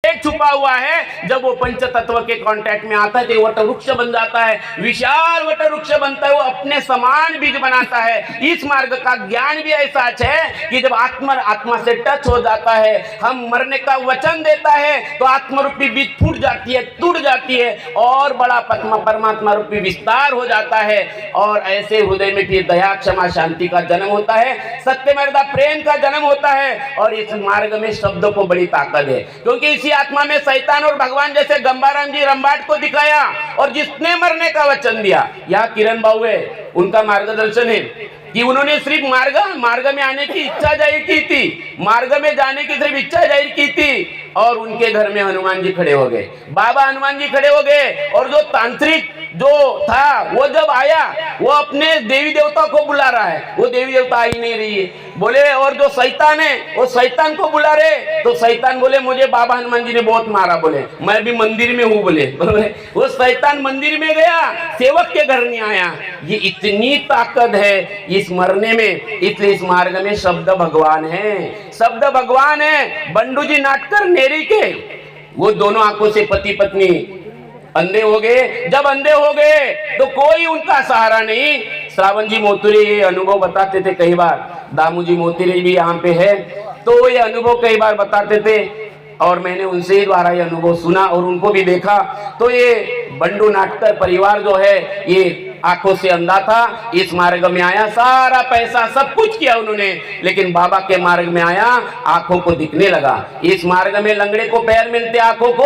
एक छुपा हुआ है। जब वो पंच तत्व के कांटेक्ट में आता है तो वट वृक्ष बन जाता है, विशाल वट वृक्ष बनता है, वो अपने समान बीज बनाता है। इस मार्ग का ज्ञान भी ऐसा है कि जब आत्मा से टच हो जाता है, हम मरने का वचन देता है, तो आत्मा रूपी बीज फूट जाती है, टूट जाती है और बड़ा परमात्मा रूपी विस्तार हो जाता है। और ऐसे हृदय में फिर दया क्षमा शांति का जन्म होता है, सत्य मर्यादा प्रेम का जन्म होता है। और इस मार्ग में शब्दों को बड़ी ताकत है, क्योंकि इसी आत्मा में शैतान और भगवान जैसे गंबाराम जी रंबाट को दिखाया और जिसने मरने का वचन दिया, यहाँ किरण बाबू है, उनका मार्गदर्शन है कि उन्होंने सिर्फ मार्ग में आने की इच्छा जाहिर की थी, मार्ग में जाने की सिर्फ इच्छा जाहिर की थी। और उनके घर में हनुमान जी खड़े हो गए, बाबा हनुमान जी खड़े हो गए। और जो तांत्रिक जो था वो जब आया, वो अपने देवी देवता को बुला रहा है, वो देवी देवता आ ही नहीं रही है, बोले। और जो शैतान है वो शैतान को बुला रहे, तो शैतान बोले मुझे बाबा हनुमान जी ने बहुत मारा, बोले मैं भी मंदिर में हूँ, बोले। वो शैतान मंदिर में गया, सेवक के घर नहीं आया। ये इतनी ताकत है इस मरने में, इसलिए इस मार्ग में शब्द भगवान है, शब्द भगवान है। बंडू जी नाटकर नेरी के वो दोनों आंखों से पति पत्नी अंधे हो गए। जब अंधे हो गए तो कोई उनका सहारा नहीं। श्रावण जी मोतुरे ये अनुभव बताते थे कई बार, दामू जी मोतुरे भी यहाँ पे है, तो ये अनुभव कई बार बताते थे और मैंने उनसे ही द्वारा ये अनुभव सुना और उनको भी देखा। तो ये बंडू नाटकर परिवार जो है ये आंखों से अंधा था, इस मार्ग में आया, सारा पैसा सब कुछ किया उन्होंने, लेकिन बाबा के मार्ग में आया, आंखों को दिखने लगा। इस मार्ग में लंगड़े को पैर मिलते, आंखों को,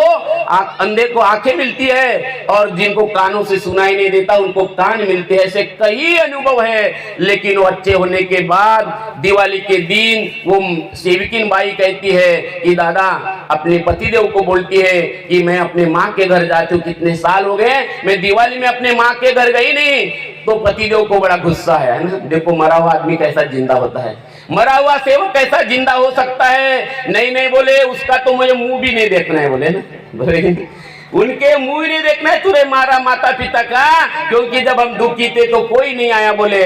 अंधे को आंखें मिलती है, और जिनको कानों से सुनाई नहीं देता उनको कान मिलते हैं। ऐसे कई अनुभव है। लेकिन वो अच्छे होने के बाद दिवाली के दिन वो सेविकिन बाई कहती है कि दादा अपने पतिदेव को बोलती है कि मैं अपने माँ के घर जाती हूँ, कितने साल हो गए मैं दिवाली में अपने माँ के घर गई नहीं। तो पतिदेव को बड़ा गुस्सा है ना, देखो मरा हुआ आदमी कैसा जिंदा होता है, मरा हुआ सेवक कैसा जिंदा हो सकता है। नहीं बोले उसका तो मुझे मुंह भी नहीं देखना है, बोले ना, बोले उनके मुंह नहीं देखना है तुझे मारा माता पिता का, क्योंकि जब हम दुखी थे तो कोई नहीं आया, बोले।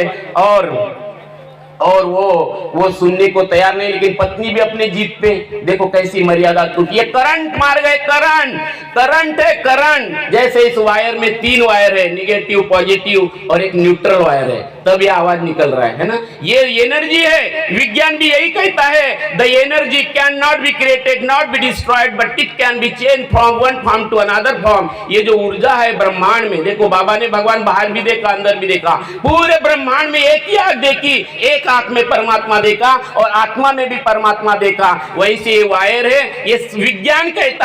और वो सुनने को तैयार नहीं। लेकिन पत्नी भी अपने जीत पे, देखो कैसी मर्यादा टूटी है। करंट मार्ग है, करंट है, करंट। जैसे इस वायर में 3 वायर है, निगेटिव पॉजिटिव और एक न्यूट्रल वायर है, तब ये आवाज निकल रहा है ना, ये एनर्जी है। विज्ञान भी यही कहता है, the energy can not be created, not be destroyed, but it can be change from one form to another form. ये जो ऊर्जा है ब्रह्मांड में, देखो बाबा ने भगवान बाहर भी देखा, अंदर भी देखा, पूरे ब्रह्मांड में एक ही आंख देखी, एक आंख में परमात्मा देखा और आत्मा में भी परमात्मा देखा। वैसे ये वायर है, ये विज्ञान कहता